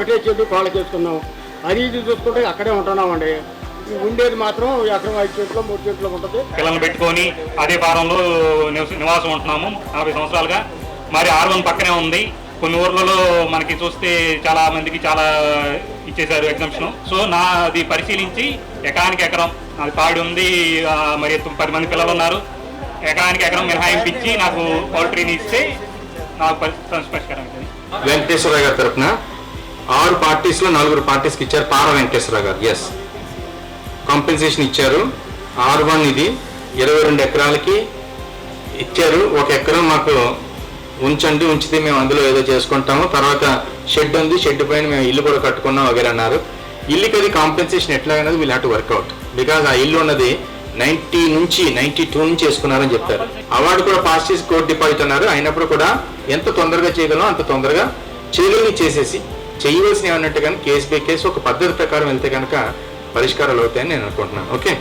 ఒకటే చెట్టు కాళ్ళకి వేసుకున్నాం. అది ఇది చూసుకుంటే అక్కడే ఉంటున్నామండి. ఉండేది మాత్రం ఎకరం 5 చెట్లు 3 చెట్లు ఉంటుంది. పిల్లల్ని పెట్టుకొని అదే ఫారంలో నివాసం ఉంటున్నాము 40 సంవత్సరాలుగా. మరి R1 పక్కనే ఉంది. కొన్ని ఊర్లలో మనకి చూస్తే చాలా మందికి చాలా ఇచ్చేశారు ఎగ్జామ్షన్. సో నాది పరిశీలించి ఎకరానికి ఎకరం నాది పాడి ఉంది. మరి 10 మంది పిల్లలు ఉన్నారు. ఎకరానికి ఎకరం మినహాయింపించి నాకు పౌల్ట్రీని ఇస్తే నాకు పరిష్కారం అవుతుంది. వెంకటేశ్వరరావు గారి తరఫున 6 పార్టీస్లో 4 పార్టీస్కి ఇచ్చారు. పార వెంకటేశ్వరరావు గారు ఎస్ కాంపెన్సేషన్ ఇచ్చారు. R1 ఇది 22 ఎకరాలకి ఇచ్చారు. 1 ఎకరం మాకు ఉంచండి, ఉంచితే మేము అందులో ఏదో చేసుకుంటాము. తర్వాత షెడ్ ఉంది, షెడ్ పైన మేము ఇల్లు కూడా కట్టుకున్నాం వగేరే అన్నారు. ఇల్లుకి అది కాంపెన్సేషన్ ఎట్లాగైనా will have to work out. Because ఆ ఇల్లు ఉన్నది 90 నుంచి 92 నుంచి వేసుకున్నారని చెప్తారు. అవార్డు కూడా పాస్ చేసి కోర్టు డిపాజిట్ అన్నారు. అయినప్పుడు కూడా ఎంత తొందరగా చేయగలం అంత తొందరగా చేయగలిగి చేసేసి చేయవలసిన ఏమన్నట్టు కానీ కేసు బై కేసు ఒక పద్ధతి ప్రకారం వెళ్తే కనుక పరిష్కారాలు అవుతాయని నేను అనుకుంటున్నాను. ఓకే.